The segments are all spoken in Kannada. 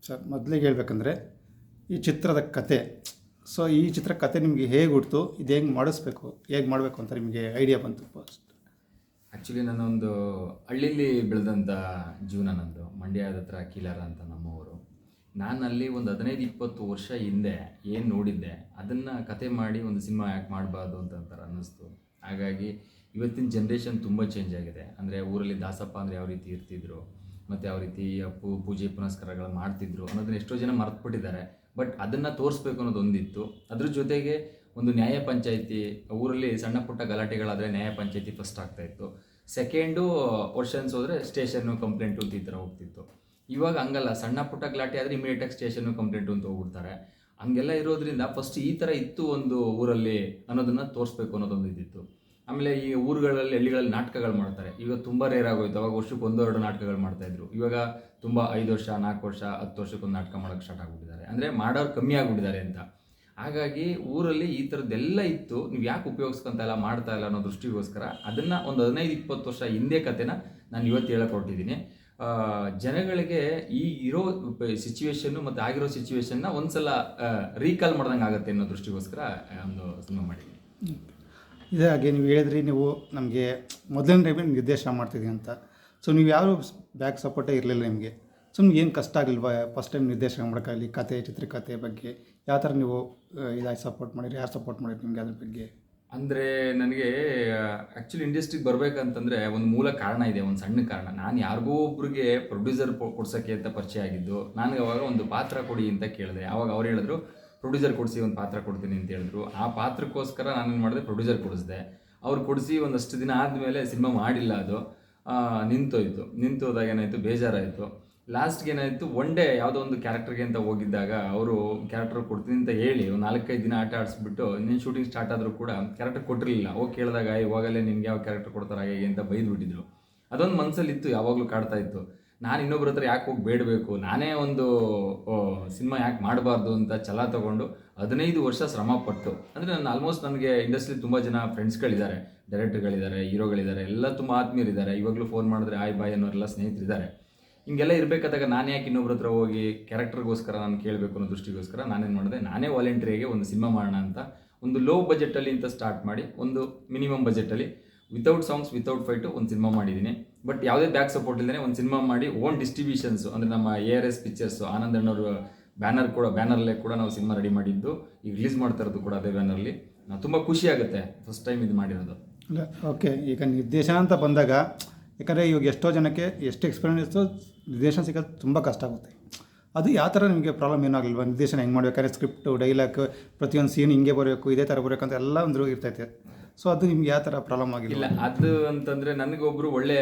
ಸರ್ ಮೊದಲಿಗೆ ಹೇಳ್ಬೇಕಂದ್ರೆ ಈ ಚಿತ್ರದ ಕತೆ, ಸೊ ಈ ಚಿತ್ರ ಕತೆ ನಿಮಗೆ ಹೇಗೆ ಹುಟ್ಟಿತು, ಇದು ಹೆಂಗೆ ಮಾಡಿಸ್ಬೇಕು, ಹೇಗೆ ಮಾಡಬೇಕು ಅಂತ ನಿಮಗೆ ಐಡಿಯಾ ಬಂತು ಫಸ್ಟ್? ಆ್ಯಕ್ಚುಲಿ ನಾನೊಂದು ಹಳ್ಳೀಲಿ ಬೆಳೆದಂಥ ಜೀವನ ನಂದು. ಮಂಡ್ಯದ ಹತ್ರ ಕೀಲಾರ ಅಂತ ನಮ್ಮವರು. ನಾನಲ್ಲಿ ಒಂದು 15-20 ವರ್ಷ ಹಿಂದೆ ಏನು ನೋಡಿದ್ದೆ ಅದನ್ನು ಕತೆ ಮಾಡಿ ಒಂದು ಸಿನಿಮಾ ಯಾಕೆ ಮಾಡಬಾರ್ದು ಅಂತ ಅನ್ನಿಸ್ತು. ಹಾಗಾಗಿ ಇವತ್ತಿನ ಜನ್ರೇಷನ್ ತುಂಬ ಚೇಂಜ್ ಆಗಿದೆ. ಅಂದರೆ ಊರಲ್ಲಿ ದಾಸಪ್ಪ ಅಂದರೆ ಯಾವ ರೀತಿ ಇರ್ತಿದ್ರು ಮತ್ತು ಯಾವ ರೀತಿ ಪೂಜೆ ಪುನಸ್ಕಾರಗಳು ಮಾಡ್ತಿದ್ರು ಅನ್ನೋದನ್ನ ಎಷ್ಟೋ ಜನ ಮರೆತುಬಿಟ್ಟಿದ್ದಾರೆ. ಬಟ್ ಅದನ್ನು ತೋರಿಸ್ಬೇಕು ಅನ್ನೋದು ಒಂದಿತ್ತು. ಅದ್ರ ಜೊತೆಗೆ ಒಂದು ನ್ಯಾಯ ಪಂಚಾಯಿತಿ, ಊರಲ್ಲಿ ಸಣ್ಣ ಪುಟ್ಟ ಗಲಾಟೆಗಳಾದರೆ ನ್ಯಾಯ ಪಂಚಾಯಿತಿ ಫಸ್ಟ್ ಆಗ್ತಾಯಿತ್ತು. ಸೆಕೆಂಡು ವರ್ಷನ್ಸ್ ಹೋದರೆ ಸ್ಟೇಷನ್ನು ಕಂಪ್ಲೇಂಟು ಈ ಥರ ಹೋಗ್ತಿತ್ತು. ಇವಾಗ ಹಂಗಲ್ಲ, ಸಣ್ಣ ಪುಟ್ಟ ಗಲಾಟೆ ಆದರೆ ಇಮಿಡಿಯೇಟಾಗಿ ಸ್ಟೇಷನ್ನು ಕಂಪ್ಲೇಂಟು ಅಂತ ಹೋಗ್ಬಿಡ್ತಾರೆ. ಹಂಗೆಲ್ಲ ಇರೋದ್ರಿಂದ ಫಸ್ಟ್ ಈ ಥರ ಇತ್ತು ಒಂದು ಊರಲ್ಲಿ ಅನ್ನೋದನ್ನು ತೋರಿಸ್ಬೇಕು ಅನ್ನೋದೊಂದು ಇದ್ದಿತ್ತು. ಆಮೇಲೆ ಈ ಊರುಗಳಲ್ಲಿ ಹಳ್ಳಿಗಳಲ್ಲಿ ನಾಟಕಗಳು ಮಾಡ್ತಾರೆ. ಇವಾಗ ತುಂಬ ರೇರ್ ಆಗೋಯ್ತು. ಅವಾಗ ವರ್ಷಕ್ಕೆ 1-2 ನಾಟಕಗಳು ಮಾಡ್ತಾಯಿದ್ರು. ಇವಾಗ ತುಂಬ 5 ವರ್ಷ 4 ವರ್ಷ 10 ವರ್ಷಕ್ಕೊಂದು ನಾಟಕ ಮಾಡೋಕ್ಕೆ ಸ್ಟಾರ್ಟ್ ಆಗಿಬಿಟ್ಟಿದ್ದಾರೆ. ಅಂದರೆ ಮಾಡೋರು ಕಮ್ಮಿ ಆಗಿಬಿಟ್ಟಿದ್ದಾರೆ ಅಂತ. ಹಾಗಾಗಿ ಊರಲ್ಲಿ ಈ ಥರದ್ದೆಲ್ಲ ಇತ್ತು. ನೀವು ಯಾಕೆ ಉಪಯೋಗಿಸ್ಕೊಂತ ಇಲ್ಲ, ಮಾಡ್ತಾ ಇಲ್ಲ ಅನ್ನೋ ದೃಷ್ಟಿಗೋಸ್ಕರ ಅದನ್ನು ಒಂದು 15-20 ವರ್ಷ ಹಿಂದೆ ಕತೆನ ನಾನು ಇವತ್ತು ಹೇಳಕ್ಕೆ ಹೊರಟಿದ್ದೀನಿ. ಜನಗಳಿಗೆ ಈ ಇರೋ ಸಿಚುವೇಶನ್ನು ಮತ್ತು ಆಗಿರೋ ಸಿಚುವೇಶನ್ನ ಒಂದ್ಸಲ ರೀಕಾಲ್ ಮಾಡ್ದಂಗೆ ಆಗುತ್ತೆ ಅನ್ನೋ ದೃಷ್ಟಿಗೋಸ್ಕರ ಒಂದು ಸಿನಿಮಾ ಮಾಡಿದ್ದೀನಿ. ಇದಾಗಿ ನೀವು ಹೇಳಿದ್ರಿ, ನೀವು ನಮಗೆ ಮೊದಲನೇ ಟೈಮಲ್ಲಿ ನಿರ್ದೇಶನ ಮಾಡ್ತಿದ್ದೀವಿ ಅಂತ. ಸೊ ನೀವು ಯಾವ ಬ್ಯಾಕ್ ಸಪೋರ್ಟೇ ಇರಲಿಲ್ಲ ನಿಮಗೆ. ಸೊ ನಿಮ್ಗೆ ಏನು ಕಷ್ಟ ಆಗಲಿಲ್ವಾ ಫಸ್ಟ್ ಟೈಮ್ ನಿರ್ದೇಶನ ಮಾಡೋಕ್ಕಾಗಲಿ, ಕತೆ ಚಿತ್ರಕಥೆ ಬಗ್ಗೆ ಯಾವ ಥರ ನೀವು ಇದಾಗಿ ಸಪೋರ್ಟ್ ಮಾಡಿರಿ, ಯಾರು ಸಪೋರ್ಟ್ ಮಾಡಿರಿ ನಿಮಗೆ ಅದ್ರ ಬಗ್ಗೆ? ಅಂದರೆ ನನಗೆ ಆ್ಯಕ್ಚುಲಿ ಇಂಡಸ್ಟ್ರಿಗೆ ಬರಬೇಕಂತಂದರೆ ಒಂದು ಮೂಲ ಕಾರಣ ಇದೆ, ಒಂದು ಸಣ್ಣ ಕಾರಣ. ನಾನು ಯಾರಿಗೋ ಒಬ್ರಿಗೆ ಪ್ರೊಡ್ಯೂಸರ್ ಕೊಡ್ಸೋಕ್ಕೆ ಅಂತ ಪರಿಚಯ ಆಗಿದ್ದು. ನನಗೆ ಅವಾಗ ಒಂದು ಪಾತ್ರ ಕೊಡಿ ಅಂತ ಕೇಳಿದೆ. ಆವಾಗ ಅವ್ರು ಹೇಳಿದ್ರು ಪ್ರೊಡ್ಯೂಸರ್ ಕೊಡಿಸಿ, ಒಂದು ಪಾತ್ರ ಕೊಡ್ತೀನಿ ಅಂತ ಹೇಳಿದ್ರು. ಆ ಪಾತ್ರಕ್ಕೋಸ್ಕರ ನಾನೇನು ಮಾಡಿದೆ, ಪ್ರೊಡ್ಯೂಸರ್ ಕೊಡಿಸಿದೆ. ಅವ್ರು ಕೊಡಿಸಿ ಒಂದಷ್ಟು ದಿನ ಆದಮೇಲೆ ಸಿನಿಮಾ ಮಾಡಿಲ್ಲ, ಅದು ನಿಂತೋದಾಗ ಏನಾಯಿತು, ಬೇಜಾರಾಯಿತು. ಲಾಸ್ಟ್ಗೆ ಏನಾಯಿತು, ಒನ್ ಡೇ ಯಾವುದೋ ಒಂದು ಕ್ಯಾರೆಕ್ಟರ್ಗೆ ಅಂತ ಹೋಗಿದ್ದಾಗ ಅವರು ಕ್ಯಾರೆಕ್ಟರ್ ಕೊಡ್ತೀನಿ ಅಂತ ಹೇಳಿ ಒಂದು 4-5 ದಿನ ಆಟ ಆಡಿಸ್ಬಿಟ್ಟು ಇನ್ನೇನು ಶೂಟಿಂಗ್ ಸ್ಟಾರ್ಟ್ ಆದರೂ ಕೂಡ ಕ್ಯಾರೆಕ್ಟರ್ ಕೊಟ್ಟಿರಲಿಲ್ಲ. ಹೋಗಿ ಕೇಳಿದಾಗ ಇವಾಗಲೇ ನಿಮ್ಗೆ ಯಾವ ಕ್ಯಾರೆಕ್ಟರ್ ಕೊಡ್ತಾರೆ ಹೇಗೆ ಅಂತ ಬೈದ್ಬಿಟ್ಟಿದ್ರು. ಅದೊಂದು ಮನಸ್ಸಲ್ಲಿತ್ತು, ಯಾವಾಗಲೂ ಕಾಡ್ತಾ ಇತ್ತು. ನಾನು ಇನ್ನೊಬ್ಬರ ಹತ್ರ ಯಾಕೆ ಹೋಗಿ ಬೇಡಬೇಕು, ನಾನೇ ಒಂದು ಸಿನಿಮಾ ಯಾಕೆ ಮಾಡಬಾರ್ದು ಅಂತ ಛಲ ತೊಗೊಂಡು 15 ವರ್ಷ ಶ್ರಮಪಟ್ಟು. ಅಂದರೆ ನಾನು ಆಲ್ಮೋಸ್ಟ್ ನನಗೆ ಇಂಡಸ್ಟ್ರಿ ತುಂಬ ಜನ ಫ್ರೆಂಡ್ಸ್ಗಳಿದ್ದಾರೆ, ಡೈರೆಕ್ಟರ್ಗಳಿದ್ದಾರೆ, ಹೀರೋಗಳಿದ್ದಾರೆ, ಎಲ್ಲ ತುಂಬ ಆತ್ಮೀಯರಿದ್ದಾರೆ. ಇವಾಗಲೂ ಫೋನ್ ಮಾಡಿದ್ರೆ ಆಯ್ ಬಾಯ್ ಅನ್ನೋರೆಲ್ಲ ಸ್ನೇಹಿತರಿದ್ದಾರೆ. ಹಿಂಗೆಲ್ಲ ಇರಬೇಕಾದಾಗ ನಾನು ಯಾಕೆ ಇನ್ನೊಬ್ರ ಹತ್ರ ಹೋಗಿ ಕ್ಯಾರೆಕ್ಟರ್ಗೋಸ್ಕರ ನಾನು ಕೇಳಬೇಕು ಅನ್ನೋ ದೃಷ್ಟಿಗೋಸ್ಕರ ನಾನೇನು ಮಾಡಿದೆ, ನಾನೇ ವಾಲಂಟ್ರಿಗೆ ಒಂದು ಸಿನಿಮಾ ಮಾಡೋಣ ಅಂತ ಒಂದು ಲೋ ಬಜೆಟಲ್ಲಿ ಅಂತ ಸ್ಟಾರ್ಟ್ ಮಾಡಿ ಒಂದು ಮಿನಿಮಮ್ ಬಜೆಟಲ್ಲಿ ವಿತೌಟ್ ಸಾಂಗ್ಸ್ ವಿತೌಟ್ ಫೈಟು ಒಂದು ಸಿನಿಮಾ ಮಾಡಿದ್ದೀನಿ. ಬಟ್ ಯಾವುದೇ ಬ್ಯಾಕ್ ಸಪೋರ್ಟ್ ಇಲ್ಲದೇ ಒಂದು ಸಿನಿಮಾ ಮಾಡಿ ಓನ್ ಡಿಸ್ಟ್ರಿಬ್ಯೂಷನ್ಸು, ಅಂದರೆ ನಮ್ಮ ARS ಪಿಕ್ಚರ್ಸು, ಆನಂದ್ ಅಣ್ಣವ್ರ ಬ್ಯಾನರಲ್ಲೇ ಕೂಡ ನಾವು ಸಿನಿಮಾ ರೆಡಿ ಮಾಡಿದ್ದು. ಈಗ ರಿಲೀಸ್ ಮಾಡ್ತಾ ಇರೋದು ಕೂಡ ಅದೇ ಬ್ಯಾನರ್ಲಿ. ತುಂಬ ಖುಷಿ ಆಗುತ್ತೆ ಫಸ್ಟ್ ಟೈಮ್ ಇದು ಮಾಡಿರೋದು. ಇಲ್ಲ, ಓಕೆ. ಈಗ ನಿರ್ದೇಶನ ಅಂತ ಬಂದಾಗ, ಯಾಕಂದರೆ ಇವಾಗ ಎಷ್ಟೋ ಜನಕ್ಕೆ ಎಷ್ಟು ಎಕ್ಸ್ಪೀರಿಯನ್ಸು ನಿರ್ದೇಶನ ಸಿಗೋದು ತುಂಬ ಕಷ್ಟ ಆಗುತ್ತೆ. ಅದು ಯಾವ ಥರ ನಿಮಗೆ ಪ್ರಾಬ್ಲಮ್ ಏನಾಗಲಿಲ್ವಾ? ನಿರ್ದೇಶನ ಹೆಂಗೆ ಮಾಡಬೇಕಾದ್ರೆ ಸ್ಕ್ರಿಪ್ಟು, ಡೈಲಾಗ್, ಪ್ರತಿಯೊಂದು ಸೀನ್ ಹಿಂಗೆ ಬರಬೇಕು, ಇದೇ ಥರ ಬರಬೇಕಂತ ಎಲ್ಲ ಒಂದು ಇರ್ತೈತೆ. ಸೊ ಅದು ನಿಮ್ಗೆ ಯಾವ ಥರ ಪ್ರಾಬ್ಲಮ್ ಆಗಿಲ್ಲ? ಇಲ್ಲ, ಅದು ಅಂತಂದರೆ ನನಗೊಬ್ಬರು ಒಳ್ಳೆ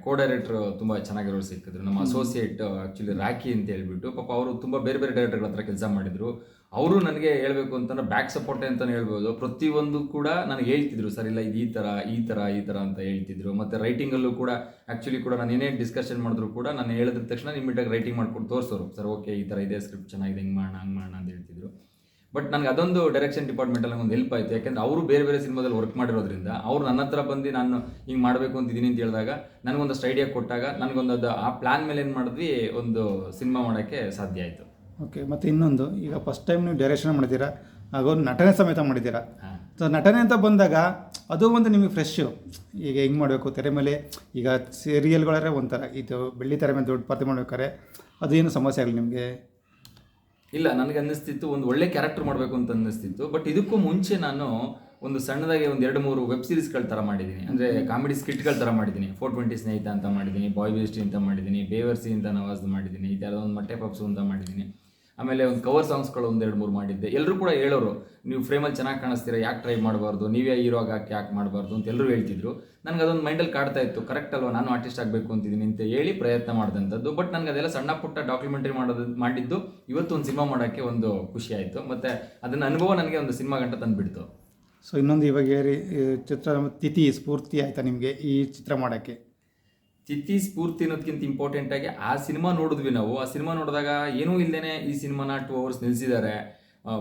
ಕೋ ಡೈರೆಕ್ಟ್ರು ತುಂಬ ಚೆನ್ನಾಗಿರೋರು ಸಿಕ್ಕಿದ್ರು. ನಮ್ಮ ಅಸೋಸಿಯೇಟ್ ಆ್ಯಕ್ಚುಲಿ ರಾಕಿ ಅಂತ ಹೇಳ್ಬಿಟ್ಟು, ಪಾಪ ಅವರು ತುಂಬ ಬೇರೆ ಡೈರೆಕ್ಟರ್ಗಳ ಹತ್ರ ಕೆಲಸ ಮಾಡಿದರು. ಅವರು ನನಗೆ ಹೇಳಬೇಕು ಅಂತಂದ್ರೆ ಬ್ಯಾಕ್ ಸಪೋರ್ಟೇ ಅಂತಲೇ ಹೇಳ್ಬೋದು. ಪ್ರತಿಯೊಂದು ಕೂಡ ನನಗೆ ಹೇಳ್ತಿದ್ರು, ಸರ್ ಇಲ್ಲ ಇದು ಈ ಥರ ಅಂತ ಹೇಳ್ತಿದ್ರು. ಮತ್ತು ರೈಟಿಂಗಲ್ಲೂ ಕೂಡ ಆ್ಯಕ್ಚುಲಿ ಕೂಡ ನಾನು ಏನೇ ಡಿಸ್ಕಷನ್ ಮಾಡಿದ್ರು ಕೂಡ ನಾನು ಹೇಳಿದ ತಕ್ಷಣ ಇಮಿಡಿಯೇಟಾಗಿ ರೈಟಿಂಗ್ ಮಾಡ್ಕೊಂಡು ತೋರಿಸೋರು. ಸರ್ ಓಕೆ, ಈ ಥರ ಇದೆ, ಸ್ಕ್ರಿಪ್ಟ್ ಚೆನ್ನಾಗಿದೆ, ಹಿಂಗೆ ಮಾಡೋಣ ಹಂಗೆ ಮಾಡೋಣ ಅಂತ ಹೇಳ್ತಿದ್ರು. ಬಟ್ ನನಗೆ ಅದೊಂದು ಡೈರೆಕ್ಷನ್ ಡಿಪಾರ್ಟ್ಮೆಂಟಲ್ಲಿ ನನಗೊಂದು ಹೆಲ್ಪ್ ಆಯಿತು. ಯಾಕೆಂದರೆ ಅವರು ಬೇರೆ ಸಿನಿಮಾದಲ್ಲಿ ವರ್ಕ್ ಮಾಡಿರೋದ್ರಿಂದ ಅವ್ರು ನನ್ನ ಹತ್ರ ಬಂದು ನಾನು ಹಿಂಗೆ ಮಾಡಬೇಕು ಅಂತಿದ್ದೀನಿ ಅಂತ ಹೇಳಿದಾಗ ನನಗೊಂದಷ್ಟು ಐಡಿಯಾ ಕೊಟ್ಟಾಗ ನನಗೊಂದು ಆ ಪ್ಲ್ಯಾನ್ ಮೇಲೆ ಏನು ಮಾಡಿದ್ವಿ, ಒಂದು ಸಿನಿಮಾ ಮಾಡೋಕ್ಕೆ ಸಾಧ್ಯ ಆಯಿತು. ಓಕೆ. ಮತ್ತು ಇನ್ನೊಂದು, ಈಗ ಫಸ್ಟ್ ಟೈಮ್ ನೀವು ಡೈರೆಕ್ಷನ್ ಮಾಡಿದ್ದೀರಾ, ಆಗ ಒಂದು ನಟನೆ ಸಮೇತ ಮಾಡಿದ್ದೀರಾ. ಸೊ ನಟನೆ ಅಂತ ಬಂದಾಗ ಅದು ಒಂದು ನಿಮಗೆ ಫ್ರೆಶ್ಶು. ಈಗ ಹೆಂಗೆ ಮಾಡಬೇಕು ತೆರೆ ಮೇಲೆ, ಈಗ ಸೀರಿಯಲ್ಗಳೇ ಒಂಥರ, ಇದು ಬೆಳ್ಳಿ ತೆರೆ ಮೇಲೆ ದೊಡ್ಡ ಪಾತ್ರ ಮಾಡ್ಬೇಕಾದ್ರೆ ಅದು ಏನು ಸಮಸ್ಯೆ ಆಗಲಿ ನಿಮಗೆ? ಇಲ್ಲ, ನನಗೆ ಅನ್ನಿಸ್ತಿತ್ತು ಒಂದು ಒಳ್ಳೆ ಕ್ಯಾರೆಕ್ಟರ್ ಮಾಡಬೇಕು ಅಂತ ಅನ್ನಿಸ್ತಿತ್ತು. ಬಟ್ ಇದಕ್ಕೂ ಮುಂಚೆ ನಾನು ಒಂದು ಸಣ್ಣದಾಗಿ ಒಂದು 2-3 ವೆಬ್ ಸೀರೀಸ್ಗಳ ಥರ ಮಾಡಿದ್ದೀನಿ. ಅಂದರೆ ಕಾಮಿಡಿ ಸ್ಕಿಟ್ಗಳ ಥರ ಮಾಡಿದ್ದೀನಿ. 420 ಸ್ನೇಹಿತ ಅಂತ ಮಾಡಿದ್ದೀನಿ, ಬಾಯ್ ವೇಸ್ಟಿ ಅಂತ ಮಾಡಿದ್ದೀನಿ, ಬೇವರ್ಸಿ ಅಂತ ನವಾಜ್ ಮಾಡಿದ್ದೀನಿ, ಈ ಥರ ಒಂದು ಮೊಟ್ಟೆ ಪಪ್ಸು ಅಂತ ಮಾಡಿದ್ದೀನಿ. ಆಮೇಲೆ ಒಂದು ಕವರ್ ಸಾಂಗ್ಸ್ಗಳು ಒಂದು 2-3 ಮಾಡಿದ್ದೆ. ಎಲ್ಲರೂ ಕೂಡ ಹೇಳೋರು, ನೀವು ಫ್ರೇಮಲ್ಲಿ ಚೆನ್ನಾಗಿ ಕಾಣಿಸ್ತೀರ, ಯಾಕೆ ಟ್ರೈ ಮಾಡಬಾರ್ದು, ನೀವೇ ಹೀರೋ ಯಾಕೆ ಮಾಡಬಾರ್ದು ಅಂತ ಎಲ್ಲರೂ ಹೇಳ್ತಿದ್ರು. ನನಗೆ ಅದೊಂದು ಮೈಂಡಲ್ಲಿ ಕಾಡ್ತಾ ಇತ್ತು, ಕರೆಕ್ಟ್ ಅಲ್ವಾ, ನಾನು ಆರ್ಟಿಸ್ಟ್ ಆಗಬೇಕು ಅಂತಿದ್ದೀನಿ ಅಂತ ಹೇಳಿ ಪ್ರಯತ್ನ ಮಾಡಿದಂಥದ್ದು. ಬಟ್ ನನಗೆ ಅದೆಲ್ಲ ಸಣ್ಣ ಪುಟ್ಟ ಡಾಕ್ಯುಮೆಂಟ್ರಿ ಮಾಡಿದ್ದು ಇವತ್ತು ಒಂದು ಸಿನಿಮಾ ಮಾಡೋಕ್ಕೆ ಒಂದು ಖುಷಿ ಆಯಿತು. ಮತ್ತು ಅದನ್ನ ಅನುಭವ ನನಗೆ ಒಂದು ಸಿನಿಮಾ ಗಂಟ ತಂದುಬಿಡ್ತು. ಸೊ ಇನ್ನೊಂದು, ಇವಾಗ ಹೇಳಿ, ಚಿತ್ರ ತಿಥಿ ಸ್ಫೂರ್ತಿ ಆಯಿತಾ ನಿಮಗೆ ಈ ಚಿತ್ರ ಮಾಡೋಕ್ಕೆ? ತಿಥಿ ಸ್ಫೂರ್ತಿ ಅನ್ನೋದಕ್ಕಿಂತ ಇಂಪಾರ್ಟೆಂಟಾಗಿ ಆ ಸಿನಿಮಾ ನೋಡಿದ್ವಿ ನಾವು. ಆ ಸಿನಿಮಾ ನೋಡಿದಾಗ ಏನೂ ಇಲ್ಲದೇ ಈ ಸಿನಿಮಾನ 2 hours ನಿಲ್ಲಿಸಿದ್ದಾರೆ.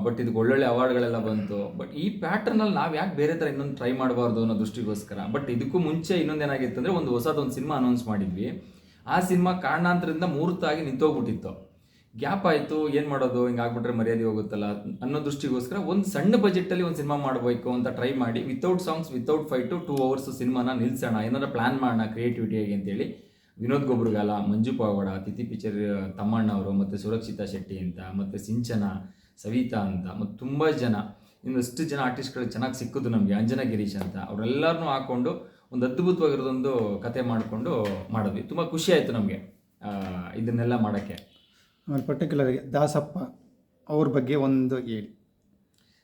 ಬಟ್ ಇದಕ್ಕೆ ಒಳ್ಳೊಳ್ಳೆ ಅವಾರ್ಡ್ಗಳೆಲ್ಲ ಬಂತು. ಬಟ್ ಈ ಪ್ಯಾಟರ್ನಲ್ಲಿ ನಾವು ಯಾಕೆ ಬೇರೆ ಥರ ಇನ್ನೊಂದು ಟ್ರೈ ಮಾಡಬಾರ್ದು ಅನ್ನೋ ದೃಷ್ಟಿಗೋಸ್ಕರ. ಬಟ್ ಇದಕ್ಕೂ ಮುಂಚೆ ಇನ್ನೊಂದೇನಾಗಿತ್ತು ಅಂದರೆ ಒಂದು ಹೊಸದೊಂದು ಸಿನಿಮಾ ಅನೌನ್ಸ್ ಮಾಡಿದ್ವಿ. ಆ ಸಿನಿಮಾ ಕಾರಣಾಂತರದಿಂದ ಮೂರ್ತಾಗಿ ನಿಂತೋಗ್ಬಿಟ್ಟಿತ್ತು. ಗ್ಯಾಪ್ ಆಯಿತು, ಏನು ಮಾಡೋದು, ಹಿಂಗೆ ಆಗ್ಬಿಟ್ರೆ ಮರ್ಯಾದೆ ಹೋಗುತ್ತಲ್ಲ ಅನ್ನೋ ದೃಷ್ಟಿಗೋಸ್ಕರ ಒಂದು ಸಣ್ಣ ಬಜೆಟಲ್ಲಿ ಒಂದು ಸಿನಿಮಾ ಮಾಡಬೇಕು ಅಂತ ಟ್ರೈ ಮಾಡಿ without songs without fight 2 hours ಸಿನಿಮಾನ ನಿಲ್ಸೋಣ, ಏನಾರ ಪ್ಲ್ಯಾನ್ ಮಾಡೋಣ ಕ್ರಿಯೇಟಿವಿಟಿಯಾಗಿ ಅಂತೇಳಿ ವಿನೋದ್ ಗೊಬ್ರಗಾಲ, ಮಂಜು ಪಾವಡ, ತಿಥಿ ಪಿಕ್ಚರ್ ತಮ್ಮಣ್ಣ ಅವರು, ಮತ್ತು ಸುರಕ್ಷಿತಾ ಶೆಟ್ಟಿ ಅಂತ, ಮತ್ತು ಸಿಂಚನ, ಸವಿತಾ ಅಂತ, ಮತ್ತು ತುಂಬ ಜನ ಇನ್ನಷ್ಟು ಜನ ಆರ್ಟಿಸ್ಟ್ಗಳು ಚೆನ್ನಾಗಿ ಸಿಕ್ಕಿದ್ದು ನಮಗೆ, ಅಂಜನಾ ಗಿರೀಶ್ ಅಂತ, ಅವರೆಲ್ಲರನ್ನೂ ಹಾಕ್ಕೊಂಡು ಒಂದು ಅದ್ಭುತವಾಗಿರೋದೊಂದು ಕತೆ ಮಾಡಿಕೊಂಡು ಮಾಡಿದ್ವಿ. ತುಂಬ ಖುಷಿ ಆಯಿತು ನಮಗೆ ಇದನ್ನೆಲ್ಲ ಮಾಡೋಕ್ಕೆ. ಆಮೇಲೆ ಪರ್ಟಿಕ್ಯುಲರ್ಗೆ ದಾಸಪ್ಪ ಅವ್ರ ಬಗ್ಗೆ ಒಂದು ಹೇಳಿ.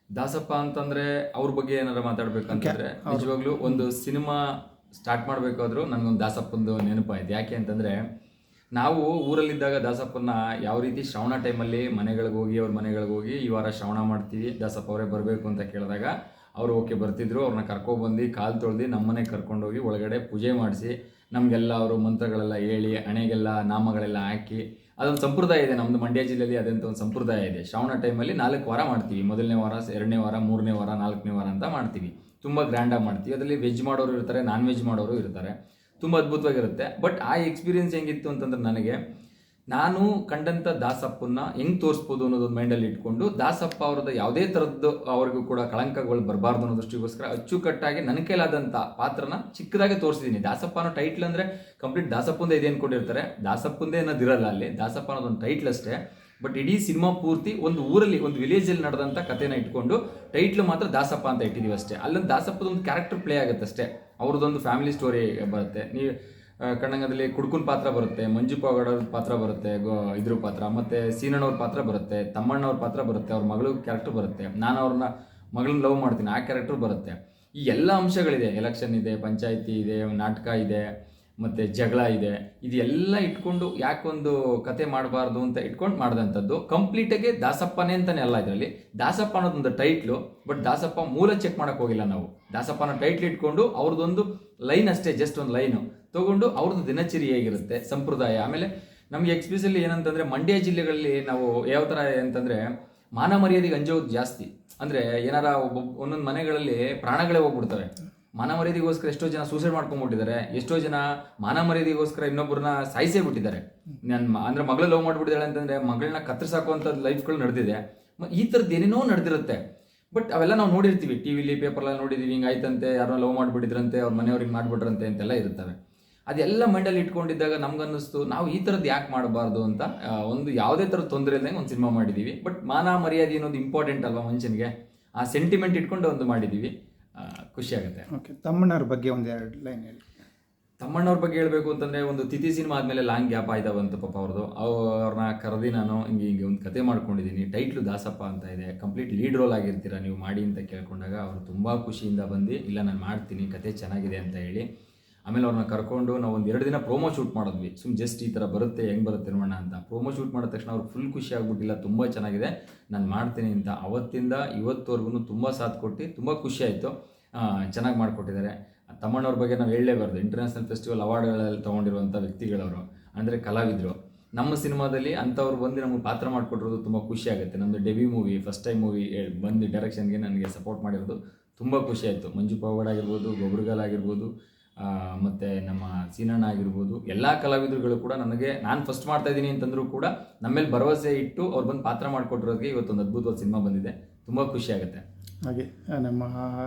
ದಾಸಪ್ಪ ಅಂತಂದರೆ ಅವ್ರ ಬಗ್ಗೆ ಏನಾರು ಮಾತಾಡಬೇಕಂತಂದರೆ ನಿಜವಾಗ್ಲೂ ಒಂದು ಸಿನಿಮಾ ಸ್ಟಾರ್ಟ್ ಮಾಡಬೇಕಾದ್ರೂ ನನಗೊಂದು ದಾಸಪ್ಪಂದು ನೆನಪಾಯ್ತು. ಯಾಕೆ ಅಂತಂದರೆ ನಾವು ಊರಲ್ಲಿದ್ದಾಗ ದಾಸಪ್ಪನ ಯಾವ ರೀತಿ ಶ್ರವಣ ಟೈಮಲ್ಲಿ ಮನೆಗಳಿಗೆ ಹೋಗಿ ಅವ್ರ ಮನೆಗಳಿಗೆ ಹೋಗಿ ಈ ವಾರ ಶ್ರವಣ ಮಾಡ್ತೀವಿ, ದಾಸಪ್ಪ ಅವರೇ ಬರಬೇಕು ಅಂತ ಕೇಳಿದಾಗ ಅವರು ಓಕೆ ಬರ್ತಿದ್ರು. ಅವ್ರನ್ನ ಕರ್ಕೊಬಂದು ಕಾಲು ತೊಳೆದು ನಮ್ಮನೆಗೆ ಕರ್ಕೊಂಡೋಗಿ ಒಳಗಡೆ ಪೂಜೆ ಮಾಡಿಸಿ ನಮಗೆಲ್ಲ ಅವರು ಮಂತ್ರಗಳೆಲ್ಲ ಹೇಳಿ ಹಣೆಗೆಲ್ಲ ನಾಮಗಳೆಲ್ಲ ಹಾಕಿ, ಅದೊಂದು ಸಂಪ್ರದಾಯ ಇದೆ ನಮ್ಮದು ಮಂಡ್ಯ ಜಿಲ್ಲೆಯಲ್ಲಿ. ಅದಂತ ಒಂದು ಸಂಪ್ರದಾಯ ಇದೆ. ಶ್ರಾವಣ ಟೈಮಲ್ಲಿ 4 ವಾರ ಮಾಡ್ತೀವಿ. 1ನೇ ವಾರ, 2ನೇ ವಾರ, 3ನೇ ವಾರ, 4ನೇ ವಾರ ಅಂತ ಮಾಡ್ತೀವಿ. ತುಂಬ ಗ್ರ್ಯಾಂಡಾಗಿ ಮಾಡ್ತೀವಿ. ಅದರಲ್ಲಿ ವೆಜ್ ಮಾಡೋರು ಇರ್ತಾರೆ, ನಾನ್ ವೆಜ್ ಮಾಡೋರು ಇರ್ತಾರೆ. ತುಂಬ ಅದ್ಭುತವಾಗಿರುತ್ತೆ. ಬಟ್ ಆ ಎಕ್ಸ್ಪೀರಿಯನ್ಸ್ ಹೆಂಗಿತ್ತು ಅಂತಂದ್ರೆ ನನಗೆ ನಾನು ಕಂಡಂಥ ದಾಸಪ್ಪನ್ನ ಹೆಂಗೆ ತೋರಿಸ್ಬೋದು ಅನ್ನೋದೊಂದು ಮೈಂಡಲ್ಲಿ ಇಟ್ಕೊಂಡು ದಾಸಪ್ಪ ಅವ್ರದ್ದು ಯಾವುದೇ ಥರದ್ದು ಅವ್ರಿಗೂ ಕೂಡ ಕಳಂಕಗಳು ಬರಬಾರ್ದು ಅನ್ನೋ ದೃಷ್ಟಿಗೋಸ್ಕರ ಅಚ್ಚುಕಟ್ಟಾಗಿ ನನ್ನ ಕೈಲಾದಂಥ ಪಾತ್ರನ ಚಿಕ್ಕದಾಗಿ ತೋರಿಸಿದ್ದೀನಿ. ದಾಸಪ್ಪ ಅನ್ನೋ ಟೈಟ್ಲ್ ಅಂದರೆ ಕಂಪ್ಲೀಟ್ ದಾಸಪ್ಪಂದೇ ಇದೆ ಅಂದ್ಕೊಂಡಿರ್ತಾರೆ. ದಾಸಪ್ಪಂದೇ ಅನ್ನೋದಿರಲ್ಲ ಅಲ್ಲಿ. ದಾಸಪ್ಪ ಅನ್ನೋದೊಂದು ಟೈಟ್ಲ್ ಅಷ್ಟೇ. ಬಟ್ ಇಡೀ ಸಿನಿಮಾ ಪೂರ್ತಿ ಒಂದು ಊರಲ್ಲಿ, ಒಂದು ವಿಲೇಜಲ್ಲಿ ನಡೆದಂಥ ಕಥೆನ ಇಟ್ಕೊಂಡು ಟೈಟ್ಲು ಮಾತ್ರ ದಾಸಪ್ಪ ಅಂತ ಇಟ್ಟಿದ್ದೀವಿ ಅಷ್ಟೇ. ಅಲ್ಲೊಂದು ದಾಸಪ್ಪದೊಂದು ಕ್ಯಾರೆಕ್ಟರ್ ಪ್ಲೇ ಆಗುತ್ತೆ ಅಷ್ಟೇ. ಅವ್ರದ್ದೊಂದು ಫ್ಯಾಮಿಲಿ ಸ್ಟೋರಿ ಬರುತ್ತೆ. ನೀವು ಕಣ್ಣಂಗದಲ್ಲಿ ಕುಡ್ಕುನ್ ಪಾತ್ರ ಬರುತ್ತೆ, ಮಂಜು ಪಾವಗಡವ್ರ ಪಾತ್ರ ಬರುತ್ತೆ, ಇದ್ರ ಪಾತ್ರ, ಮತ್ತು ಸೀನಣ್ಣವ್ರ ಪಾತ್ರ ಬರುತ್ತೆ, ತಮ್ಮಣ್ಣವ್ರ ಪಾತ್ರ ಬರುತ್ತೆ, ಅವ್ರ ಮಗಳು ಕ್ಯಾರೆಕ್ಟರ್ ಬರುತ್ತೆ, ನಾನು ಅವ್ರನ್ನ ಮಗಳನ್ನ ಲವ್ ಮಾಡ್ತೀನಿ ಆ ಕ್ಯಾರೆಕ್ಟರ್ ಬರುತ್ತೆ. ಈ ಎಲ್ಲ ಅಂಶಗಳಿದೆ. ಎಲೆಕ್ಷನ್ ಇದೆ, ಪಂಚಾಯಿತಿ ಇದೆ, ನಾಟಕ ಇದೆ, ಮತ್ತು ಜಗಳ ಇದೆ. ಇದೆಲ್ಲ ಇಟ್ಕೊಂಡು ಯಾಕೊಂದು ಕತೆ ಮಾಡಬಾರ್ದು ಅಂತ ಇಟ್ಕೊಂಡು ಮಾಡಿದಂಥದ್ದು. ಕಂಪ್ಲೀಟಾಗಿ ದಾಸಪ್ಪನೇ ಅಂತಲೇ ಅಲ್ಲ ಇದರಲ್ಲಿ. ದಾಸಪ್ಪ ಅನ್ನೋದೊಂದು ಟೈಟ್ಲು. ಬಟ್ ದಾಸಪ್ಪ ಮೂಲ ಚೆಕ್ ಮಾಡೋಕ್ಕೆ ಹೋಗಿಲ್ಲ ನಾವು. ದಾಸಪ್ಪನ ಟೈಟ್ಲ್ ಇಟ್ಕೊಂಡು ಅವ್ರದ್ದೊಂದು ಲೈನ್ ಅಷ್ಟೇ, ಜಸ್ಟ್ ಒಂದು ಲೈನು ತೊಗೊಂಡು ಅವ್ರದ್ದು ದಿನಚರಿ ಹೇಗಿರುತ್ತೆ, ಸಂಪ್ರದಾಯ. ಆಮೇಲೆ ನಮಗೆ ಎಕ್ಸ್ಪೆಷಲಿ ಏನಂತಂದರೆ ಮಂಡ್ಯ ಜಿಲ್ಲೆಗಳಲ್ಲಿ ನಾವು ಯಾವ ಥರ ಅಂತಂದರೆ ಮಾನ ಮರ್ಯಾದೆಗೆ ಅಂಜೋದು ಜಾಸ್ತಿ. ಅಂದರೆ ಏನಾರ ಒಂದೊಂದು ಮನೆಗಳಲ್ಲಿ ಪ್ರಾಣಗಳೇ ಹೋಗ್ಬಿಡ್ತವೆ. ಮಾನ ಮರ್ಯಾದೆಗೋಸ್ಕರ ಎಷ್ಟೋ ಜನ ಸೂಸೈಡ್ ಮಾಡ್ಕೊಂಡ್ಬಿಟ್ಟಿದ್ದಾರೆ. ಎಷ್ಟೋ ಜನ ಮಾನ ಮರ್ಯಾದೆಗೋಸ್ಕರ ಇನ್ನೊಬ್ಬರನ್ನ ಸಾಯಿಸೇ ಬಿಟ್ಟಿದ್ದಾರೆ. ಅಂದರೆ ಮಗಳು ಲವ್ ಮಾಡಿಬಿಟ್ಟಿದ್ದಾಳೆ ಅಂತಂದರೆ ಮಗಳನ್ನ ಕತ್ತರಿಸಾಕುವಂಥದ್ದು ಲೈಫ್ಗಳು ನಡೆದಿದೆ. ಈ ಥರದ್ದು ಏನೇನೋ ನಡೆದಿರುತ್ತೆ. ಬಟ್ ಅವೆಲ್ಲ ನಾವು ನೋಡಿರ್ತೀವಿ, ಟಿ ವಿಲಿ, ಪೇಪರ್ಲೆಲ್ಲ ನೋಡಿದ್ದೀವಿ. ಹಿಂಗೆ ಆಯ್ತಂತೆ, ಯಾರನ್ನ ಲವ್ ಮಾಡಿಬಿಟ್ಟಿದ್ರಂತೆ, ಅವ್ರ ಮನೆಯವ್ರಿಗೆ ಮಾಡಿಬಿಟ್ರಂತೆ ಅಂತೆಲ್ಲ ಇರ್ತವೆ. ಅದೆಲ್ಲ ಮೈಂಡಲ್ಲಿ ಇಟ್ಕೊಂಡಿದ್ದಾಗ ನಮ್ಗನ್ನಿಸ್ತು ನಾವು ಈ ಥರದ್ದು ಯಾಕೆ ಮಾಡಬಾರ್ದು ಅಂತ ಒಂದು ಯಾವುದೇ ಥರದ ತೊಂದರೆ ಇಲ್ಲದಂಗೆ ಒಂದು ಸಿನಿಮಾ ಮಾಡಿದ್ದೀವಿ. ಬಟ್ ಮಾನ ಮರ್ಯಾದೆ ಅನ್ನೋದು ಇಂಪಾರ್ಟೆಂಟ್ ಅಲ್ವಾ ಮನುಷ್ಯನಿಗೆ, ಆ ಸೆಂಟಿಮೆಂಟ್ ಇಟ್ಕೊಂಡು ಒಂದು ಮಾಡಿದ್ದೀವಿ. ಖುಷಿ ಆಗುತ್ತೆ. ಓಕೆ, ತಮ್ಮಣ್ಣವ್ರ ಬಗ್ಗೆ ಒಂದು 2 ಲೈನ್ ಹೇಳಿ. ತಮ್ಮಣ್ಣವ್ರ ಬಗ್ಗೆ ಹೇಳಬೇಕು ಅಂತಂದರೆ ಒಂದು ತಿಥಿ ಸಿನಿಮಾ ಆದಮೇಲೆ ಲಾಂಗ್ ಗ್ಯಾಪ್ ಆಯ್ತಾ ಬಂತು ಪಾಪ ಅವ್ರದ್ದು. ಅವ್ರನ್ನ ಕರೆದಿ ನಾನು ಹಿಂಗೆ ಒಂದು ಕತೆ ಮಾಡ್ಕೊಂಡಿದ್ದೀನಿ. ಟೈಟ್ಲು ದಾಸಪ್ಪ ಅಂತ ಇದೆ. ಕಂಪ್ಲೀಟ್ ಲೀಡ್ ರೋಲ್ ಆಗಿರ್ತೀರಾ ನೀವು ಮಾಡಿ ಅಂತ ಕೇಳ್ಕೊಂಡಾಗ ಅವರು ತುಂಬ ಖುಷಿಯಿಂದ ಬಂದು ಇಲ್ಲ ನಾನು ಮಾಡ್ತೀನಿ, ಕತೆ ಚೆನ್ನಾಗಿದೆ ಅಂತ ಹೇಳಿ. ಆಮೇಲೆ ಅವ್ರನ್ನ ಕರ್ಕೊಂಡು ನಾವು ಒಂದು 2 ದಿನ ಪ್ರೋಮೋ ಶೂಟ್ ಮಾಡಿದ್ವಿ. ಜಸ್ಟ್ ಈ ಥರ ಬರುತ್ತೆ, ಹೆಂಗೆ ಬರುತ್ತೆ ನೋಡೋಣ ಅಂತ. ಪ್ರೋಮೋ ಶೂಟ್ ಮಾಡಿದ ತಕ್ಷಣ ಅವ್ರು ಫುಲ್ ಖುಷಿ ಆಗ್ಬಿಟ್ಟಿಲ್ಲ, ತುಂಬ ಚೆನ್ನಾಗಿದೆ, ನಾನು ಮಾಡ್ತೀನಿ ಅಂತ. ಅವತ್ತಿಂದ ಇವತ್ತುವರೆಗೂ ತುಂಬ ಸಾಥ್ ಕೊಟ್ಟು ತುಂಬ ಖುಷಿ ಆಯಿತು. ಚೆನ್ನಾಗಿ ಮಾಡಿಕೊಟ್ಟಿದ್ದಾರೆ. ತಮ್ಮಣ್ಣವ್ರ ಬಗ್ಗೆ ನಾವು ಹೇಳಲೇಬಾರ್ದು. ಇಂಟರ್ನ್ಯಾಷನಲ್ ಫೆಸ್ಟಿವಲ್ ಅವಾರ್ಡ್ಗಳಲ್ಲಿ ತೊಗೊಂಡಿರುವಂಥ ವ್ಯಕ್ತಿಗಳವರು, ಅಂದರೆ ಕಲಾವಿದರು. ನಮ್ಮ ಸಿನಿಮಾದಲ್ಲಿ ಅಂಥವ್ರು ಬಂದು ನಮಗೆ ಪಾತ್ರ ಮಾಡಿಕೊಟ್ಟಿರೋದು ತುಂಬ ಖುಷಿ ಆಗುತ್ತೆ. ನಮ್ಮದು debut movie, first time movie ಬಂದು ಡೈರೆಕ್ಷನ್ಗೆ ನನಗೆ ಸಪೋರ್ಟ್ ಮಾಡಿರೋದು ತುಂಬ ಖುಷಿ ಆಯಿತು. ಮಂಜು ಪಾವಗಡ ಆಗಿರ್ಬೋದು, ಗೊಬ್ರಗಾಲ್ ಆಗಿರ್ಬೋದು, ಮತ್ತು ನಮ್ಮ ಸೀನಣ್ಣ ಆಗಿರ್ಬೋದು, ಎಲ್ಲ ಕಲಾವಿದರುಗಳು ಕೂಡ ನನಗೆ ನಾನು ಫಸ್ಟ್ ಮಾಡ್ತಾಯಿದ್ದೀನಿ ಅಂತಂದರೂ ಕೂಡ ನಮ್ಮೇಲೆ ಭರವಸೆ ಇಟ್ಟು ಅವ್ರು ಬಂದು ಪಾತ್ರ ಮಾಡಿಕೊಟ್ಟಿರೋದಕ್ಕೆ ಇವತ್ತೊಂದು ಅದ್ಭುತವಾದ ಸಿನಿಮಾ ಬಂದಿದೆ. ತುಂಬ ಖುಷಿ ಆಗುತ್ತೆ. ಹಾಗೆ ನಮ್ಮ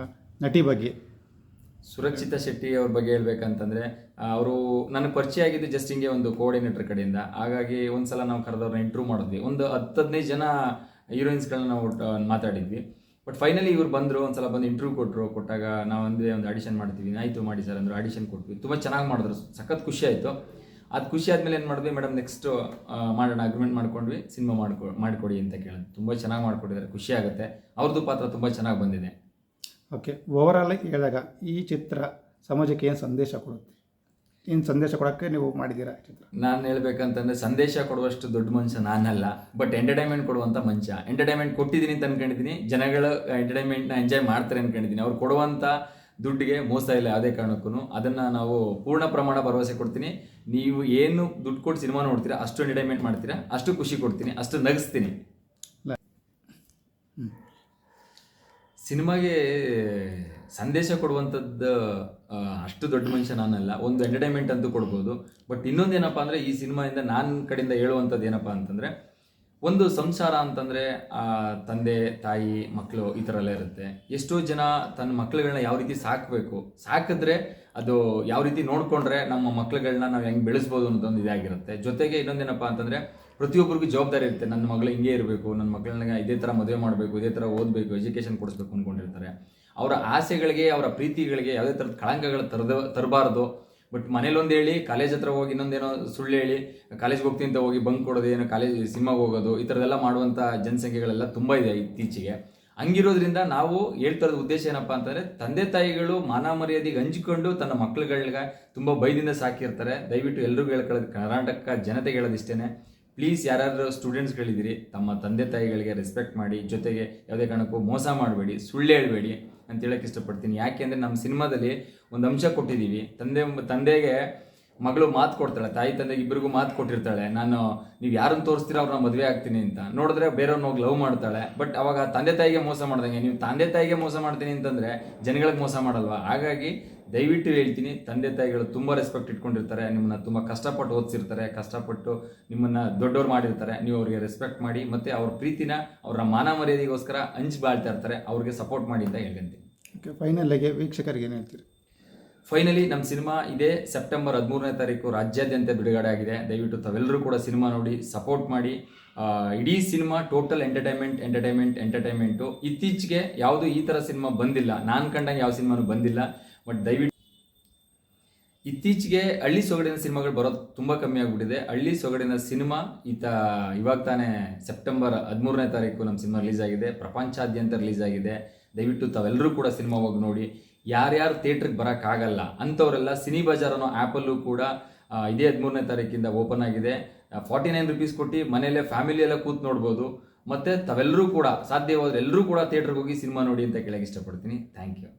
ನಟಿ ಬಗ್ಗೆ ಸುರಕ್ಷಿತಾ ಶೆಟ್ಟಿ ಅವ್ರ ಬಗ್ಗೆ ಹೇಳ್ಬೇಕಂತಂದರೆ ಅವರು ನನಗೆ ಪರಿಚಯ ಆಗಿದ್ದು ಜಸ್ಟ್ ಹಿಂಗೆ ಒಂದು ಕೋಆರ್ಡಿನೇಟರ್ ಕಡೆಯಿಂದ. ಹಾಗಾಗಿ ಒಂದು ಸಲ ನಾವು ಕರೆದವ್ರನ್ನ ಇಂಟ್ರ್ಯೂ ಮಾಡಿದ್ವಿ. ಒಂದು 10-15 ಜನ ಹೀರೋಯಿನ್ಸ್ಗಳನ್ನ ನಾವು ಮಾತಾಡಿದ್ವಿ. ಬಟ್ ಫೈನಲಿ ಇವ್ರು ಬಂದರು, ಒಂದು ಸಲ ಬಂದು ಇಂಟ್ರ್ಯೂ ಕೊಟ್ಟಾಗ ನಾವು ಅಂದರೆ ಒಂದು ಆಡಿಷನ್ ಮಾಡ್ತೀವಿ. ಆಯಿತು ಮಾಡಿ ಸರ್ ಅಂದರು. ಆಡಿಷನ್ ಕೊಟ್ವಿ. ತುಂಬ ಚೆನ್ನಾಗಿ ಮಾಡಿದ್ರು, ಸಖತ್ ಖುಷಿ ಆಯಿತು. ಅದು ಖುಷಿ ಆದಮೇಲೆ ಏನು ಮಾಡಿದ್ವಿ, ಮೇಡಮ್ ನೆಕ್ಸ್ಟು ಮಾಡೋಣ ಅಗ್ರಿಮೆಂಟ್ ಮಾಡ್ಕೊಂಡ್ವಿ, ಸಿನಿಮಾ ಮಾಡಿಕೊಡಿ ಅಂತ ಕೇಳಿದ್ವಿ. ತುಂಬ ಚೆನ್ನಾಗಿ ಮಾಡಿಕೊಟ್ಟಿದ್ದಾರೆ, ಖುಷಿ ಆಗುತ್ತೆ. ಅವ್ರದ್ದು ಪಾತ್ರ ತುಂಬ ಚೆನ್ನಾಗಿ ಬಂದಿದೆ. ಓಕೆ, ಓವರಾಲ್ ಹೇಳಿದಾಗ ಈ ಚಿತ್ರ ಸಮಾಜಕ್ಕೆ ಏನು ಸಂದೇಶ ಕೊಡುತ್ತೆ, ಏನು ಸಂದೇಶ ಕೊಡೋಕ್ಕೆ ನೀವು ಮಾಡಿದ್ದೀರಾ ಚಿತ್ರ? ನಾನು ಹೇಳ್ಬೇಕಂತಂದರೆ ಸಂದೇಶ ಕೊಡುವಷ್ಟು ದೊಡ್ಡ ಮನುಷ್ಯ ನಾನಲ್ಲ, ಬಟ್ ಎಂಟರ್ಟೈನ್ಮೆಂಟ್ ಕೊಡುವಂಥ ಮನುಷ್ಯ. ಎಂಟರ್ಟೈನ್ಮೆಂಟ್ ಕೊಟ್ಟಿದ್ದೀನಿ ಅಂತ ಅಂದ್ಕೊಂಡಿದ್ದೀನಿ. ಜನಗಳು ಎಂಟರ್ಟೈನ್ಮೆಂಟ್ನ ಎಂಜಾಯ್ ಮಾಡ್ತಾರೆ ಅಂದ್ಕೊಂಡಿದ್ದೀನಿ. ಅವ್ರು ಕೊಡುವಂಥ ದುಡ್ಡಿಗೆ ಮೋಸ ಇಲ್ಲ ಯಾವುದೇ ಕಾರಣಕ್ಕೂ. ಅದನ್ನು ನಾವು ಪೂರ್ಣ ಪ್ರಮಾಣ ಭರವಸೆ ಕೊಡ್ತೀನಿ. ನೀವು ಏನು ದುಡ್ಡು ಕೊಟ್ಟು ಸಿನಿಮಾ ನೋಡ್ತೀರಾ, ಅಷ್ಟು ಎಂಟರ್ಟೈನ್ಮೆಂಟ್ ಮಾಡ್ತೀರಾ, ಅಷ್ಟು ಖುಷಿ ಕೊಡ್ತೀನಿ, ಅಷ್ಟು ನಗಿಸ್ತೀನಿ. ಸಿನಿಮಾಗೆ ಸಂದೇಶ ಕೊಡುವಂಥದ್ದು ಅಷ್ಟು ದೊಡ್ಡ ಮನುಷ್ಯ ನಾನಲ್ಲ. ಒಂದು ಎಂಟರ್ಟೈನ್ಮೆಂಟ್ ಅಂತೂ ಕೊಡ್ಬೋದು. ಬಟ್ ಇನ್ನೊಂದೇನಪ್ಪ ಅಂದರೆ ಈ ಸಿನಿಮಾಯಿಂದ ನನ್ನ ಕಡೆಯಿಂದ ಹೇಳುವಂಥದ್ದು ಏನಪ್ಪ ಅಂತಂದರೆ, ಒಂದು ಸಂಸಾರ ಅಂತಂದರೆ ತಂದೆ ತಾಯಿ ಮಕ್ಕಳು ಈ ಥರ ಎಲ್ಲ ಇರುತ್ತೆ. ಎಷ್ಟೋ ಜನ ತನ್ನ ಮಕ್ಳುಗಳನ್ನ ಯಾವ ರೀತಿ ಸಾಕಬೇಕು, ಸಾಕಿದ್ರೆ ಅದು ಯಾವ ರೀತಿ ನೋಡಿಕೊಂಡ್ರೆ ನಮ್ಮ ಮಕ್ಳುಗಳನ್ನ ನಾವು ಹೆಂಗೆ ಬೆಳೆಸ್ಬೋದು ಅನ್ನೋದೊಂದು ಇದಾಗಿರುತ್ತೆ. ಜೊತೆಗೆ ಇನ್ನೊಂದೇನಪ್ಪ ಅಂತಂದರೆ ಪ್ರತಿಯೊಬ್ಬರಿಗೂ ಜವಾಬ್ದಾರಿ ಇರುತ್ತೆ. ನನ್ನ ಮಗಳು ಹಿಂಗೆ ಇರಬೇಕು, ನನ್ನ ಮಕ್ಕಳನ್ನ ಇದೇ ಥರ ಮದುವೆ ಮಾಡಬೇಕು, ಇದೇ ಥರ ಓದಬೇಕು, ಎಜುಕೇಷನ್ ಕೊಡಿಸ್ಬೇಕು ಅಂದ್ಕೊಂಡಿರ್ತಾರೆ. ಅವರ ಆಸೆಗಳಿಗೆ ಅವರ ಪ್ರೀತಿಗಳಿಗೆ ಯಾವುದೇ ಥರದ ಕಳಂಕಗಳು ತರಬಾರ್ದು. ಬಟ್ ಮನೇಲಿ ಒಂದು ಹೇಳಿ ಕಾಲೇಜ್ ಹತ್ರ ಹೋಗಿ ಇನ್ನೊಂದೇನೋ ಸುಳ್ಳು ಹೇಳಿ ಕಾಲೇಜ್ಗೆ ಹೋಗ್ತೀನಿ ಅಂತ ಹೋಗಿ ಬಂಕ್ ಕೊಡೋದು, ಏನೋ ಕಾಲೇಜ್ ಸಿನಿಮಾಗೆ ಹೋಗೋದು, ಈ ಥರದ್ದೆಲ್ಲ ಮಾಡುವಂಥ ಜನಸಂಖ್ಯೆಗಳೆಲ್ಲ ತುಂಬ ಇದೆ ಇತ್ತೀಚೆಗೆ. ಹಂಗಿರೋದ್ರಿಂದ ನಾವು ಹೇಳ್ತಿರೋದು ಉದ್ದೇಶ ಏನಪ್ಪ ಅಂತಂದರೆ, ತಂದೆ ತಾಯಿಗಳು ಮಾನ ಮರ್ಯಾದೆಗೆ ಹಂಚಿಕೊಂಡು ತನ್ನ ಮಕ್ಳುಗಳಿಗೆ ತುಂಬ ಭಯದಿಂದ ಸಾಕಿರ್ತಾರೆ. ದಯವಿಟ್ಟು ಎಲ್ರಿಗೂ ಹೇಳ್ಕೊಳ್ಳೋದು, ಕರ್ನಾಟಕ ಜನತೆಗೆ ಹೇಳೋದಿಷ್ಟೇ, ಪ್ಲೀಸ್ ಯಾರಾದರೂ ಸ್ಟೂಡೆಂಟ್ಸ್ಗಳಿದ್ದೀರಿ ತಮ್ಮ ತಂದೆ ತಾಯಿಗಳಿಗೆ ರೆಸ್ಪೆಕ್ಟ್ ಮಾಡಿ, ಜೊತೆಗೆ ಯಾವುದೇ ಕಾರಣಕ್ಕೂ ಮೋಸ ಮಾಡಬೇಡಿ, ಸುಳ್ಳು ಹೇಳಬೇಡಿ ಅಂತ ಹೇಳಕ್ಕೆ ಇಷ್ಟಪಡ್ತೀನಿ. ಯಾಕೆಂದರೆ ನಮ್ಮ ಸಿನಿಮಾದಲ್ಲಿ ಒಂದು ಅಂಶ ಕೊಟ್ಟಿದ್ದೀವಿ, ತಂದೆಗೆ ಮಗಳು ಮಾತು ಕೊಡ್ತಾಳೆ, ತಾಯಿ ತಂದೆಗೆ ಇಬ್ಬರಿಗೂ ಮಾತು ಕೊಟ್ಟಿರ್ತಾಳೆ, ನೀವು ಯಾರನ್ನು ತೋರಿಸ್ತೀರೋ ಅವ್ರನ್ನ ಮದುವೆ ಆಗ್ತೀನಿ ಅಂತ. ನೋಡಿದ್ರೆ ಬೇರೆಯವ್ರನ್ನ ಹೋಗಿ ಲವ್ ಮಾಡ್ತಾಳೆ. ಬಟ್ ಅವಾಗ ತಂದೆ ತಾಯಿಗೆ ಮೋಸ ಮಾಡ್ದಂಗೆ, ನೀವು ತಂದೆ ತಾಯಿಗೆ ಮೋಸ ಮಾಡ್ತೀನಿ ಅಂತಂದರೆ ಜನಗಳಿಗೆ ಮೋಸ ಮಾಡಲ್ವಾ? ಹಾಗಾಗಿ ದಯವಿಟ್ಟು ಹೇಳ್ತೀನಿ, ತಂದೆ ತಾಯಿಗಳು ತುಂಬ ರೆಸ್ಪೆಕ್ಟ್ ಇಟ್ಕೊಂಡಿರ್ತಾರೆ, ನಿಮ್ಮನ್ನ ತುಂಬ ಕಷ್ಟಪಟ್ಟು ಓದಿಸಿರ್ತಾರೆ, ಕಷ್ಟಪಟ್ಟು ನಿಮ್ಮನ್ನು ದೊಡ್ಡವ್ರು ಮಾಡಿರ್ತಾರೆ. ನೀವು ಅವ್ರಿಗೆ ರೆಸ್ಪೆಕ್ಟ್ ಮಾಡಿ, ಮತ್ತು ಅವ್ರ ಪ್ರೀತಿನ ಅವರ ಮಾನ ಮರ್ಯಾದೆಗೋಸ್ಕರ ಹಂಚಿ ಬಾಳ್ತಾ ಇರ್ತಾರೆ, ಅವ್ರಿಗೆ ಸಪೋರ್ಟ್ ಮಾಡಿ ಅಂತ ಹೇಳ್ತೀನಿ. ಓಕೆ, ಫೈನಲ್ಲಾಗಿ ವೀಕ್ಷಕರಿಗೆ ಏನು ಹೇಳ್ತೀರಿ? ಫೈನಲಿ ನಮ್ಮ ಸಿನಿಮಾ ಇದೇ ಸೆಪ್ಟೆಂಬರ್ 13ನೇ ತಾರೀಕು ರಾಜ್ಯಾದ್ಯಂತ ಬಿಡುಗಡೆ ಆಗಿದೆ. ದಯವಿಟ್ಟು ತಾವೆಲ್ಲರೂ ಕೂಡ ಸಿನಿಮಾ ನೋಡಿ ಸಪೋರ್ಟ್ ಮಾಡಿ. ಇಡೀ ಸಿನಿಮಾ ಟೋಟಲ್ ಎಂಟರ್ಟೈನ್ಮೆಂಟು. ಇತ್ತೀಚೆಗೆ ಯಾವುದು ಈ ಥರ ಸಿನಿಮಾ ಬಂದಿಲ್ಲ, ನಾನು ಕಂಡಂಗೆ ಯಾವ ಸಿನಿಮಾನು ಬಂದಿಲ್ಲ. ಬಟ್ ದಯವಿಟ್ಟು ಇತ್ತೀಚೆಗೆ ಹಳ್ಳಿ ಸೊಗಡಿನ ಸಿನಿಮಾಗಳು ಬರೋದು ತುಂಬ ಕಮ್ಮಿ ಆಗಿಬಿಟ್ಟಿದೆ. ಹಳ್ಳಿ ಸೊಗಡಿನ ಸಿನಿಮಾ ಇವಾಗ ತಾನೇ ಸೆಪ್ಟೆಂಬರ್ 13ನೇ ತಾರೀಕು ನಮ್ಮ ಸಿನಿಮಾ ರಿಲೀಸ್ ಆಗಿದೆ, ಪ್ರಪಂಚಾದ್ಯಂತ ರಿಲೀಸ್ ಆಗಿದೆ. ದಯವಿಟ್ಟು ತಾವೆಲ್ಲರೂ ಕೂಡ ಸಿನಿಮಾ ಹೋಗಿ ನೋಡಿ. ಯಾರ್ಯಾರು ಥಿಯೇಟ್ರಿಗೆ ಬರೋಕ್ಕಾಗಲ್ಲ ಅಂಥವರೆಲ್ಲ ಸಿನಿ ಬಜಾರ್ ಅನ್ನೋ ಆ್ಯಪಲ್ಲೂ ಕೂಡ ಇದೇ 13ನೇ ತಾರೀಕಿಂದ ಓಪನ್ ಆಗಿದೆ. 49 ರೂಪೀಸ್ ಕೊಟ್ಟು ಮನೆಯಲ್ಲೇ ಫ್ಯಾಮಿಲಿ ಎಲ್ಲ ಕೂತ್ ನೋಡ್ಬೋದು. ಮತ್ತು ತಾವೆಲ್ಲರೂ ಕೂಡ ಸಾಧ್ಯವಾದರೆ ಎಲ್ಲರೂ ಕೂಡ ಥಿಯೇಟ್ರಿಗೆ ಹೋಗಿ ಸಿನಿಮಾ ನೋಡಿ ಅಂತ ಕೇಳಕ್ಕೆ ಇಷ್ಟಪಡ್ತೀನಿ. Thank you.